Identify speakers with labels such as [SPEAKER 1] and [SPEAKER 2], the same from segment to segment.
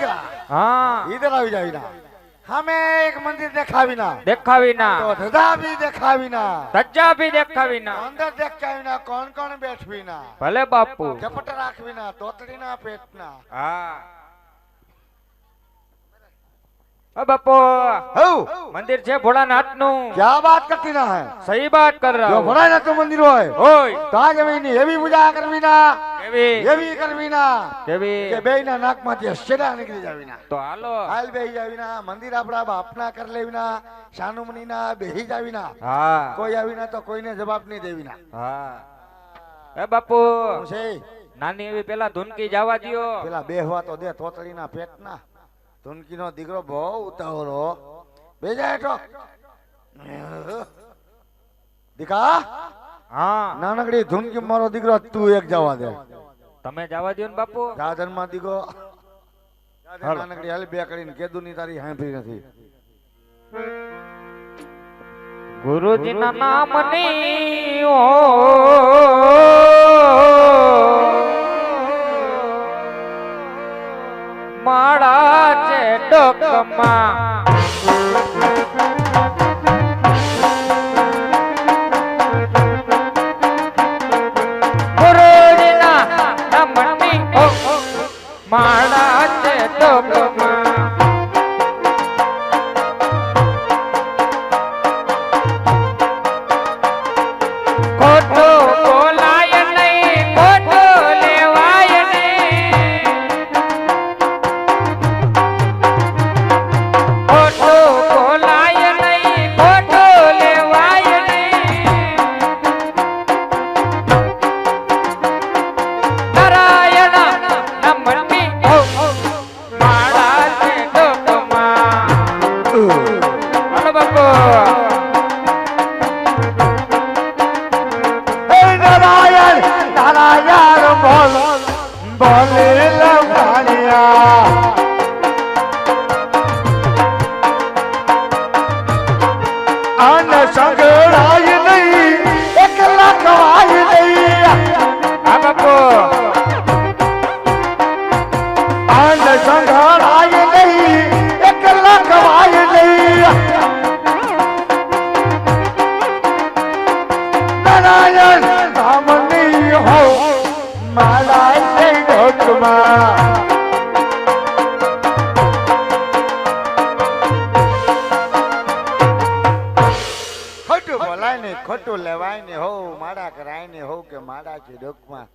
[SPEAKER 1] દીકરા
[SPEAKER 2] हाँ
[SPEAKER 1] इधर આવી જાવીના हमें एक मंदिर देखावीना
[SPEAKER 2] देखावीना
[SPEAKER 1] तो धजा भी देखावीना
[SPEAKER 2] धज्जा भी देखावीना
[SPEAKER 1] अंदर देखावीना कौन कौन बैठवीना
[SPEAKER 2] भले बापू
[SPEAKER 1] झपट राखवीना तोतड़ीना पेटना
[SPEAKER 2] हाँ ओ बापू
[SPEAKER 1] हो
[SPEAKER 2] मंदिर छे भोलानाथ नु
[SPEAKER 1] क्या बात करती ना है
[SPEAKER 2] सही बात कर रहा
[SPEAKER 1] जो
[SPEAKER 2] हूँ
[SPEAKER 1] भोलानाथ तो मंदिर होय
[SPEAKER 2] ओय
[SPEAKER 1] तो आज में ये भी पूजा करवीना
[SPEAKER 2] केवी
[SPEAKER 1] ये भी करवीना
[SPEAKER 2] केवी
[SPEAKER 1] के बेना नाक माथी शेડા નીકળી જાવીના
[SPEAKER 2] तो हालो
[SPEAKER 1] હાલ બેહી જાવીના મંદિર આપડા બાપના કર લેવીના શાનુમણીના બેહી જાવીના
[SPEAKER 2] हाँ
[SPEAKER 1] કોઈ આવીના તો કોઈને જવાબ નહીં દેવીના
[SPEAKER 2] हाँ ए बापू
[SPEAKER 1] હું છે
[SPEAKER 2] नानी एवी पेला धुनकी जावा दियो
[SPEAKER 1] પેલા બેહવા તો દે તોતળીના પેટના ધુનકીનો દીકરો બહુ ઉતાવળો બેજા હેઠો દીકા
[SPEAKER 2] हाँ
[SPEAKER 1] નાનકડી ધુનકી મારો દીકરો તું એક જવા દે
[SPEAKER 2] तमे जावा दियो ने बापू
[SPEAKER 1] ગાધનમાં દીકરો
[SPEAKER 2] હાલો.
[SPEAKER 1] નાનકડી હાલ બે કરીને કેદુની તારી હાંભળી નથી
[SPEAKER 2] गुरुजी ना नाम नी ओ माड़ा चे डोकमा गुरुजी ना नाम नी ओ माड़ा चे डोकमा खोटो बोलाय नहीं खोटो लेवाय नहीं खोटो बोलाय नहीं खोटो लेवाय नहीं नारायण नमनी ओ माड़ा से डोकमा हेलो बापू
[SPEAKER 1] નારાયણ નારાયણ બોલ બોલે લવાણિયા આન સંગળાય નહીં એકલા ખવાય નહીં
[SPEAKER 2] हाँ बापू
[SPEAKER 1] આન સંગળાય નહીં એકલા ખવાય નહીં નારાયણ નામની હો મારા ડોકમાં ખોટું બોલાય ને ખોટું લેવાય ને હો માડા કરાય ને હો કે માડા છે ડોકમાં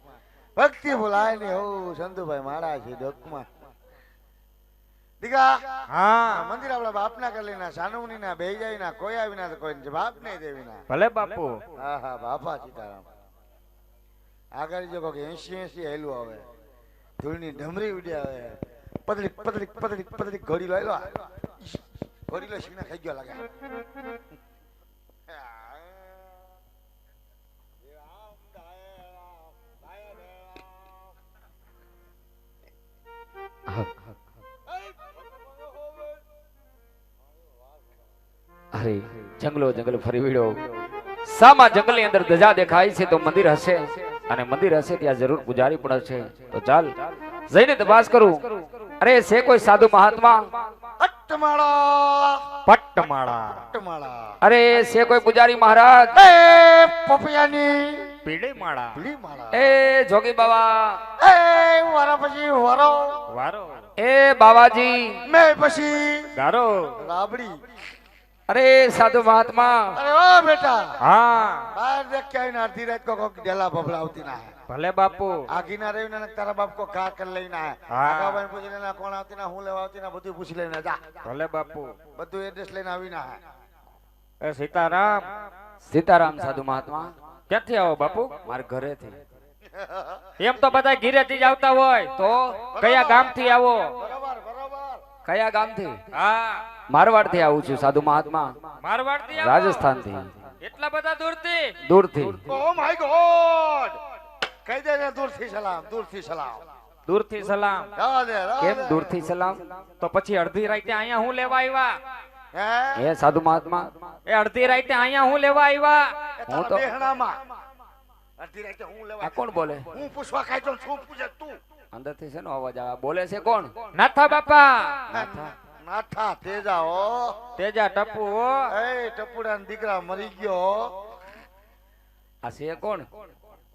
[SPEAKER 1] ભક્તિ બોલાય ને હો સંતુભાઈ માડા છે ડોકમાં દીકા
[SPEAKER 2] हाँ
[SPEAKER 1] મંદિર આપણા બાપના કરી લેના સાનુમણીના બેહી જાયના કોઈ આવીના તો કોઈ જવાબ નહીં દેવીના
[SPEAKER 2] भले बापू
[SPEAKER 1] હા હા બાપા સીતારામ આગળ જો કોક 80 હેલું આવે ધૂળની ડમરી ઉડ્યા આવે પતળી પતળી પતળી પતળી ઘોડી લો ઘોડી લો શીના ખાઈ ગયો લાગે
[SPEAKER 2] अरे जंगलो जंगल फरी वीड़ो सामा जंगल अंदर धजा देखाई से तो मंदिर हसे અને મંદિર હશે ત્યાં જરૂર પૂજારી પણ હશે તો ચાલ જઈને તપાસ કરું અરે છે કોઈ સાધુ મહાત્મા
[SPEAKER 1] પટ્ટમાળા
[SPEAKER 2] પટ્ટમાળા
[SPEAKER 1] પટ્ટમાળા
[SPEAKER 2] અરે છે કોઈ પૂજારી મહારાજ
[SPEAKER 1] એ પપિયાની
[SPEAKER 2] પીડી માળા
[SPEAKER 1] પીળી માળા
[SPEAKER 2] એ જોગી બાબા
[SPEAKER 1] એ વરા પછી વરો
[SPEAKER 2] વારો એ બાવાજી
[SPEAKER 1] મે પછી
[SPEAKER 2] ગારો
[SPEAKER 1] રાબડી
[SPEAKER 2] અરે સાધુ મહાત્મા
[SPEAKER 1] અરે ઓ બેટા
[SPEAKER 2] હા
[SPEAKER 1] बाहर देख के आईना आधी रात को डेला बबलावती ना है
[SPEAKER 2] ભલે બાપુ
[SPEAKER 1] आगी ना रही ना तारा बाप को का कर लेना है
[SPEAKER 2] हाँ।
[SPEAKER 1] आगा बहन पूछ लेना कौन आवती ना हूं लेवावती ना બધું પૂછી લેना जा
[SPEAKER 2] ભલે બાપુ
[SPEAKER 1] બધું એડ્રેસ લઈને આવી ના है
[SPEAKER 2] એ સીતારામ સીતારામ સાધુ મહાત્મા ક્યાંથી આવો બાપુ મારા ઘરેથી એમ તો બધા ઘરેથી જ આવતા હોય તો કયા ગામથી આવો
[SPEAKER 1] બરાબર બરાબર
[SPEAKER 2] કયા ગામથી હા મારવાડ થી આવું છું સાધુ મહાત્મા મારવાડ થી રાજસ્થાન થી એટલા બધા દૂરથી
[SPEAKER 1] ઓ માય ગોડ કહી દે ને દૂરથી સલામ
[SPEAKER 2] દૂરથી સલામ
[SPEAKER 1] રાવા દે
[SPEAKER 2] કેમ દૂરથી સલામ તો પછી અડધી રાતે અહીંયા હું લેવા આવ્યા
[SPEAKER 1] હે
[SPEAKER 2] એ સાધુ મહાત્મા એ અડધી રાતે અહીંયા હું લેવા આવ્યા હું તો
[SPEAKER 1] દેહણામાં અડધી રાતે હું લેવા
[SPEAKER 2] આ કોણ બોલે
[SPEAKER 1] હું પૂછવા કાઈ તો શું પૂછે તું
[SPEAKER 2] અંદરથી શેનો અવાજ આવે બોલે છે કોણ
[SPEAKER 3] નાથા બાપા
[SPEAKER 1] નાથા તેજા હો
[SPEAKER 3] તેજા ટપુ હો
[SPEAKER 1] એ ટપુડા દીકરા મરી ગયો
[SPEAKER 2] આ છે કોણ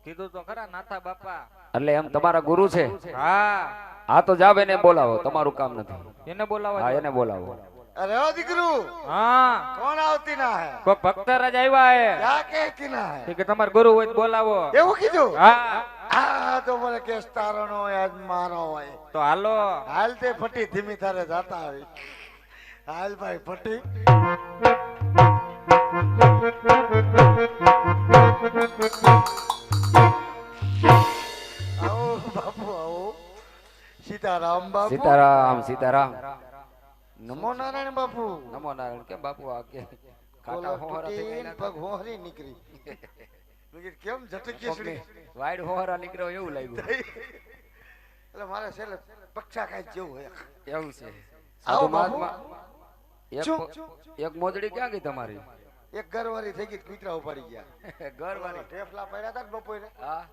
[SPEAKER 3] કીધું તો ખરા નાથા બાપા
[SPEAKER 2] એટલે એમ તમારા ગુરુ છે
[SPEAKER 3] હા
[SPEAKER 2] હા તો જાવ એને બોલાવો તમારું કામ નથી
[SPEAKER 3] એને બોલાવો
[SPEAKER 2] હા એને બોલાવો
[SPEAKER 1] અરે ઓ દીકરું
[SPEAKER 3] હા
[SPEAKER 1] કોણ આવતી ના હે
[SPEAKER 3] કોઈ ભક્ત રાજ આવ્યા હે
[SPEAKER 1] ક્યાં કહેતી ના હે
[SPEAKER 3] કે તમારા ગુરુ હોય તો બોલાવો
[SPEAKER 1] એવું કીધું
[SPEAKER 3] હા
[SPEAKER 1] આ તો મને કેસ તારણો હોય આજ મારો હોય
[SPEAKER 3] તો હાલો
[SPEAKER 1] હાલ તે ફટી ધીમી તારે જાતા આવી હાલ ભાઈ ફટી આવો બાપુ આવો સીતારામ બાપુ
[SPEAKER 2] સીતારામ સીતારામ
[SPEAKER 1] નમો નારાયણ બાપુ
[SPEAKER 2] નમો નારાયણ કેમ બાપુ આ કે કાકા
[SPEAKER 1] કોલર
[SPEAKER 2] હોહરા થઈ
[SPEAKER 1] તૂટીને
[SPEAKER 2] ગયા
[SPEAKER 1] પગ હોહરી નીકળી મેં કીધું કેમ ઝટકી
[SPEAKER 2] કોકની વાઈડ હોહરા નીકળ્યો એવું લાગ્યું
[SPEAKER 1] એટલે મારે છેલ્લે પક્ષા કાંઈ જેવું હોય
[SPEAKER 2] એવું છે
[SPEAKER 1] આવો
[SPEAKER 2] સાધુ
[SPEAKER 1] બાપુ.
[SPEAKER 2] મહાત્મા એક
[SPEAKER 1] શું?
[SPEAKER 2] એક મોજડી ક્યાં ગઈ તમારી
[SPEAKER 1] એક ઘરવાળી થઈ ગઈ કૂતરા ઉપાડી ગયા
[SPEAKER 2] ઘરવાળી
[SPEAKER 1] ઢેફલા પડ્યા હતા ને બપોરે
[SPEAKER 2] હા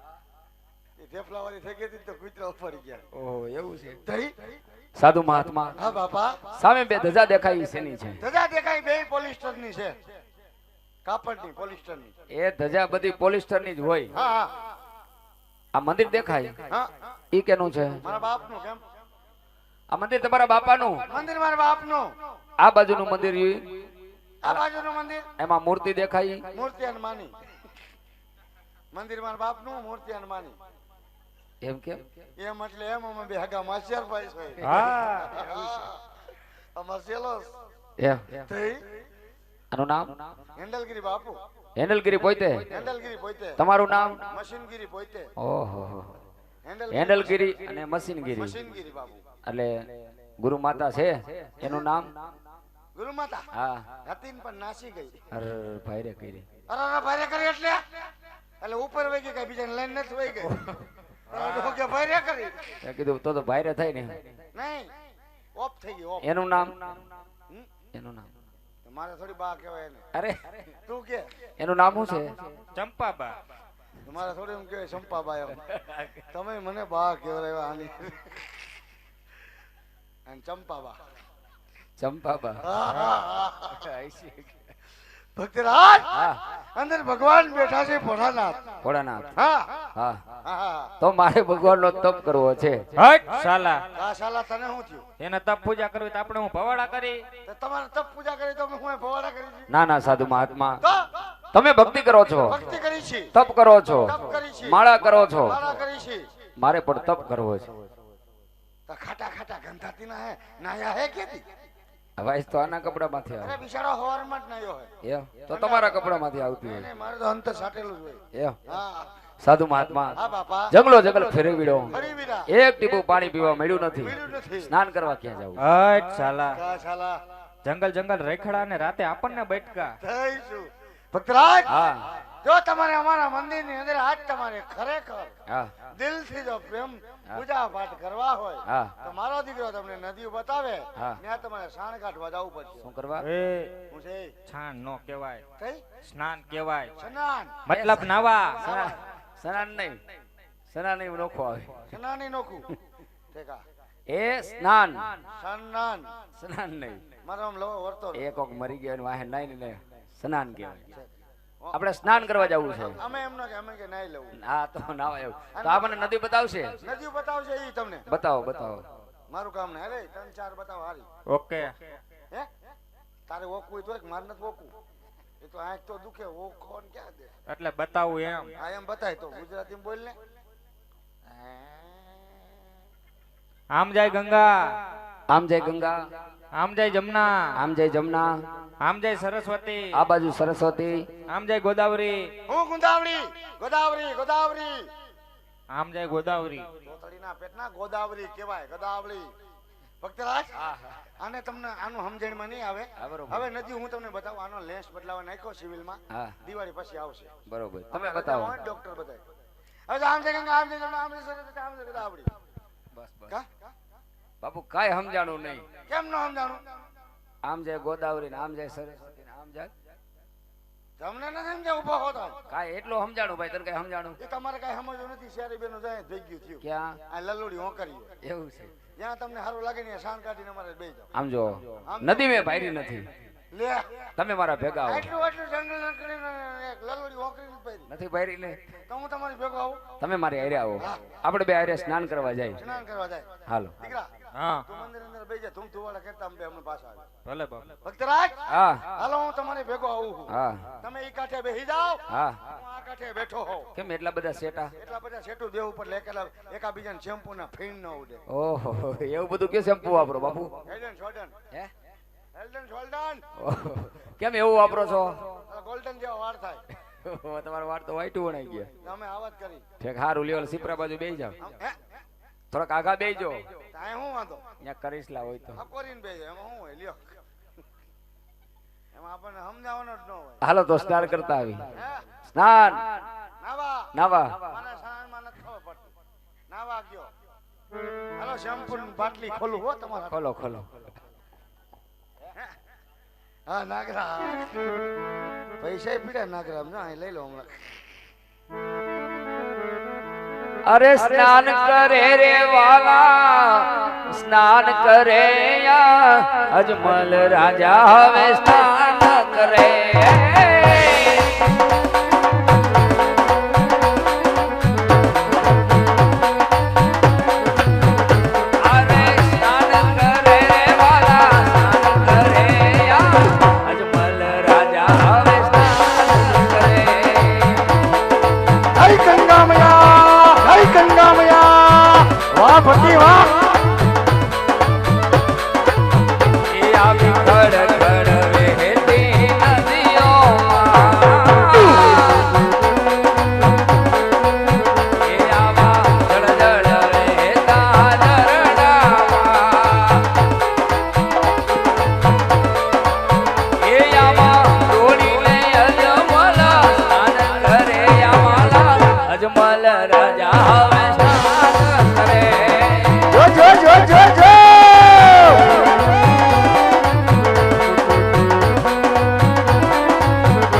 [SPEAKER 1] એ ઢેફલા વાળી થઈ ગઈ હતી ને તો કૂતરા ઉપાડી ગયા
[SPEAKER 2] ઓહો એવું છે
[SPEAKER 1] થઈ
[SPEAKER 2] સાધુ મહાત્મા
[SPEAKER 1] હા બાપા
[SPEAKER 2] સામે બે ધજા દેખાય શેની છે
[SPEAKER 1] ધજા દેખાય બે પોલિસ્ટર ની છે કાપડની પોલિસ્ટર ની
[SPEAKER 2] એ ધજા બધી પોલિસ્ટર ની જ હોય
[SPEAKER 1] હા હા
[SPEAKER 2] આ મંદિર દેખાય
[SPEAKER 1] હા
[SPEAKER 2] ઈ કેનું છે
[SPEAKER 1] મારા બાપનું કેમ
[SPEAKER 2] આ મંદિર તમારા બાપાનું
[SPEAKER 1] મંદિર મારા બાપનું
[SPEAKER 2] આ બાજુનું મંદિર ઈ.
[SPEAKER 1] આ બાજુનું મંદિર
[SPEAKER 2] એમાં મૂર્તિ દેખાય
[SPEAKER 1] મૂર્તિ હનુમાની મંદિર મારા બાપનું મૂર્તિ હનુમાની
[SPEAKER 2] એમ કેમ
[SPEAKER 1] એમ એટલે એમ અમે બે હગા માસિયાર ભાઈ છે
[SPEAKER 3] હા
[SPEAKER 1] અમાર સેલો
[SPEAKER 2] એમ
[SPEAKER 1] થઈ
[SPEAKER 2] આનું નામ
[SPEAKER 1] હેન્ડલગીરી બાપુ
[SPEAKER 2] હેન્ડલગીરી પોતે
[SPEAKER 1] હેન્ડલગીરી પોતે
[SPEAKER 2] તમારું નામ
[SPEAKER 1] મશીનગીરી પોતે
[SPEAKER 2] ઓહો
[SPEAKER 1] હેન્ડલગીરી
[SPEAKER 2] હેન્ડલગીરી અને મશીનગીરી
[SPEAKER 1] મશીનગીરી બાપુ
[SPEAKER 2] એટલે ગુરુ માતા છે એનું નામ
[SPEAKER 1] ગુરુ માતા
[SPEAKER 2] હા
[SPEAKER 1] હતી ને પણ નાસી ગઈ
[SPEAKER 2] અરે ભાઈ રે કરી
[SPEAKER 1] અરે ભારે કરી એટલે ઉપર વહી ગઈ કઈ બીજાને લાઈન નથી વહી ગઈ કે ભારે કરી
[SPEAKER 2] મેં કીધું તો ભાઈ રે થાય ને
[SPEAKER 1] નહીં ઓફ થઈ ગઈ ઓફ
[SPEAKER 2] એનું નામ
[SPEAKER 1] હમ?
[SPEAKER 2] એનું નામ
[SPEAKER 1] મારે થોડી બા કહેવાય એને
[SPEAKER 2] અરે
[SPEAKER 1] તું કે
[SPEAKER 2] એનું નામ શું છે
[SPEAKER 3] ચંપાબા
[SPEAKER 1] મારે થોડી એમ કહેવાય સંપાબા એમ તમે મને બા કહેવાય આની અને ચંપાબા
[SPEAKER 2] ચંપાબા
[SPEAKER 1] ભક્તરાજ
[SPEAKER 2] હા
[SPEAKER 1] અંદર ભગવાન બેઠા છે ભોળાનાથ
[SPEAKER 2] ભોળાનાથ
[SPEAKER 1] હા
[SPEAKER 2] હા
[SPEAKER 1] હા
[SPEAKER 2] તો મારે ભગવાનનો તપ કરવો છે
[SPEAKER 3] હટ સાલા
[SPEAKER 1] આ શાલા તને શું થયું
[SPEAKER 3] એને તપ પૂજા કરવી તો આપણે હું ભવાડા કરી
[SPEAKER 1] તો તમારે તપ પૂજા કરી તો હું ભવાડા કરી છે
[SPEAKER 2] ના ના સાધુ મહાત્મા
[SPEAKER 1] તો
[SPEAKER 2] તમે ભક્તિ કરો છો
[SPEAKER 1] ભક્તિ કરી છે
[SPEAKER 2] તપ કરો છો
[SPEAKER 1] તપ કરી છે
[SPEAKER 2] માળા કરો છો
[SPEAKER 1] માળા કરી છે
[SPEAKER 2] મારે પણ તપ કરવો છે
[SPEAKER 1] તો ખાટા ખાટા ગંધાતી ના હે નાયા હે કેતી
[SPEAKER 2] હવે તો આના કપડામાંથી
[SPEAKER 1] અરે
[SPEAKER 2] આવે
[SPEAKER 1] બિચારો હવારમાં જ નાયો હે
[SPEAKER 2] એમ તો તમારા કપડામાંથી આવતી હોય
[SPEAKER 1] એને મારે તો અંત સાટેલું જ હોય
[SPEAKER 2] એમ
[SPEAKER 1] હા
[SPEAKER 2] સાધુ મહાત્મા
[SPEAKER 1] હા બાપા
[SPEAKER 2] જંગલો જંગલ ફેરવીડો
[SPEAKER 1] હરી વીરા
[SPEAKER 2] એક ટીપું પાણી પીવા મળ્યું નથી
[SPEAKER 1] પીડ્યું નથી
[SPEAKER 2] સ્નાન કરવા ક્યાં જવું
[SPEAKER 3] હટ સાલા
[SPEAKER 1] કા શાલા
[SPEAKER 3] જંગલ જંગલ રેખડા ને રાતે આપણને બેઠકા
[SPEAKER 1] થઈશું ભક્તરાજ
[SPEAKER 2] હા
[SPEAKER 1] જો તમારે અમારા મંદિરની અંદર આજ તમારે ખરેખર
[SPEAKER 2] હા
[SPEAKER 1] દિલથી જો પ્રેમ પૂજા પાઠ કરવા હોય
[SPEAKER 2] હા
[SPEAKER 1] તો મારો દીકરો તમને નદીઓ બતાવે
[SPEAKER 2] હા.
[SPEAKER 1] ત્યાં તમારે સાણ કાઢવા જવું પડશે
[SPEAKER 2] શું કરવા
[SPEAKER 3] એ
[SPEAKER 1] હું છે
[SPEAKER 3] છાણ નો કહેવાય
[SPEAKER 1] કઈ
[SPEAKER 3] સ્નાન કહેવાય
[SPEAKER 1] સ્નાન
[SPEAKER 3] મતલબ નાવા
[SPEAKER 2] સ્નાન નહીં સ્નાન નહીં નોખો આવે
[SPEAKER 1] સ્નાની નોખું ઠેકા
[SPEAKER 2] એ સ્નાન
[SPEAKER 1] સ્નાન
[SPEAKER 2] સ્નાન નહીં
[SPEAKER 1] મારો આમ લવો વર્તો
[SPEAKER 2] એક કોક મરી ગયો વાહે નાઈ ને સ્નાન કહેવાય આપણે સ્નાન કરવા જવું છે
[SPEAKER 1] અમે એમ ન કે અમે કે નાઈ લેવું
[SPEAKER 2] હા તો નાવા એવું તો આપણને નદી બતાવશે
[SPEAKER 1] નદીઓ બતાવશે ઈ તમને
[SPEAKER 2] બતાવો બતાવો
[SPEAKER 1] મારું કામ ને અરે 3-4 બતાવો હારી
[SPEAKER 3] ઓકે
[SPEAKER 1] હે તારે ઓકવું હોય તો એક માર નથી ઓકવું એ તો આંખ તો દુખે ઓખો ને ક્યાં દે
[SPEAKER 3] એટલે બતાવું એમ
[SPEAKER 1] આ એમ બતાય તો ગુજરાતીમાં બોલ ને
[SPEAKER 3] આમ જાય ગંગા
[SPEAKER 2] આમ જાય ગંગા
[SPEAKER 3] આમ જાય જમના
[SPEAKER 2] આમ જાય જમના
[SPEAKER 3] આમ જાય સરસ્વતી
[SPEAKER 2] આ બાજુ સરસ્વતી
[SPEAKER 3] આમ જાય ગોદાવરી
[SPEAKER 1] હું ગોદાવરી ગોદાવરી ગોદાવરી
[SPEAKER 3] આમ જાય ગોદાવરી
[SPEAKER 1] તોતડીના પેટના ગોદાવરી કહેવાય ગોદાવરી ભક્તરાજ આને તમને આનું સમજણમાં નહીં આવે
[SPEAKER 2] હા, બરોબર.
[SPEAKER 1] હવે નદી હું તમને બતાવું આનો લેન્સ બદલાવા નાખ્યો સિવિલમાં
[SPEAKER 2] હા
[SPEAKER 1] દિવાળી પછી આવશે
[SPEAKER 2] બરોબર તમે બતાવો
[SPEAKER 1] ડોક્ટર બતાવે હવે તો આમ છે ગંગા આમ છે જમના, આમ છે સરસ્વતી, આમ છે ગોદાવરી
[SPEAKER 2] બસ બસ
[SPEAKER 1] કા
[SPEAKER 2] બાપુ કાંઈ સમજાણું નહીં
[SPEAKER 1] કેમ ન સમજાણું
[SPEAKER 2] આમ જાય ગોદાવરી ને આમ જાય સરસ્વતી ને આમ જાય
[SPEAKER 1] તમને નથી સમજ્યા ઊભા હોતા
[SPEAKER 2] કાંઈ એટલું સમજાણું ભાઈ તને કઈ સમજાણું
[SPEAKER 1] એ તમારે કઈ સમજવું નથી શેરી બેનો જાય થઈ ગયું થયું
[SPEAKER 2] ક્યાં
[SPEAKER 1] આ લલોડી હોકરી
[SPEAKER 2] એવું છે
[SPEAKER 1] જ્યાં તમને સારું લાગે ને શાન કાઢીને અમારે બે જાઓ
[SPEAKER 2] આમ જો નદી મેં ભાયરી નથી
[SPEAKER 1] લે
[SPEAKER 2] તમે મારા ભેગા આવો
[SPEAKER 1] આટલું આટલું જંગલ ન કરીને એક લલોડી હોકરી પહેરી
[SPEAKER 2] નથી ભાયરી ને
[SPEAKER 1] તો હું તમારી ભેગો આવું
[SPEAKER 2] તમે મારી હારે આવો આપણે બે હારે સ્નાન કરવા જાય
[SPEAKER 1] સ્નાન કરવા જાય
[SPEAKER 2] હાલો
[SPEAKER 1] દીકરા
[SPEAKER 3] હા
[SPEAKER 1] તું મંદિર અંદર બેસી જા તું ધુવાડા કરતા અમે બે હમણાં પાછા આવે
[SPEAKER 3] ભલે બાપ
[SPEAKER 1] ભક્તરાજ
[SPEAKER 2] હા
[SPEAKER 1] હાલો હું તમારી ભેગો આવું છું
[SPEAKER 2] હા
[SPEAKER 1] તમે ઈ કાંઠે બેસી જાઓ
[SPEAKER 2] હા
[SPEAKER 1] હું આ કાંઠે બેઠો હોઉં
[SPEAKER 2] કેમ એટલા બધા સેટા
[SPEAKER 1] એટલા બધા સેટું દેવું પર લેકેલા એકાબીજાને શેમ્પુ ના ફીણ ન ઉડે
[SPEAKER 2] ઓહો એવું બધું કે શેમ્પુ વાપરો બાપુ
[SPEAKER 1] હેલ્ડન શોલ્ડન
[SPEAKER 2] હે
[SPEAKER 1] હેલ્ડન શોલ્ડન
[SPEAKER 2] ઓહો, કેમ એવું વાપરો છો
[SPEAKER 1] ગોલ્ડન જેવા વાર થાય
[SPEAKER 2] ઓહો, તમારો વાળ તો વાઈટ વણાઈ ગયા
[SPEAKER 1] તમે આવાજ કરી
[SPEAKER 2] ઠેક હારું લેવલ સિપરા બાજુ બેસી જાવ
[SPEAKER 1] હે
[SPEAKER 2] થોડાક આગા બેસજો
[SPEAKER 1] તાય હું વાંધો
[SPEAKER 2] અહીંયા કરીશ લા હોય તો
[SPEAKER 1] આ કોરીને બેસે એમાં હું હોય લ્યો એમાં આપણને સમજાવવાનો જ ન હોય
[SPEAKER 2] હાલો તો સ્નાન કરતા આવી
[SPEAKER 1] હે
[SPEAKER 2] સ્નાન
[SPEAKER 1] નાવા
[SPEAKER 2] નાવા
[SPEAKER 1] મને સ્નાનમાં નથી ખબર પડતી નાવા ગયો હાલો શેમ્પુ ની બાટલી ખોલું હો તમારા
[SPEAKER 2] ખોલો ખોલો
[SPEAKER 1] હા નાગરા પૈસા પીડા નાગરા ના અહીં લઈ લો હમણાં
[SPEAKER 2] અરે સ્નાન કરે રે વાલા સ્નાન કરે યા અજમલ રાજા હવે સ્નાન કરે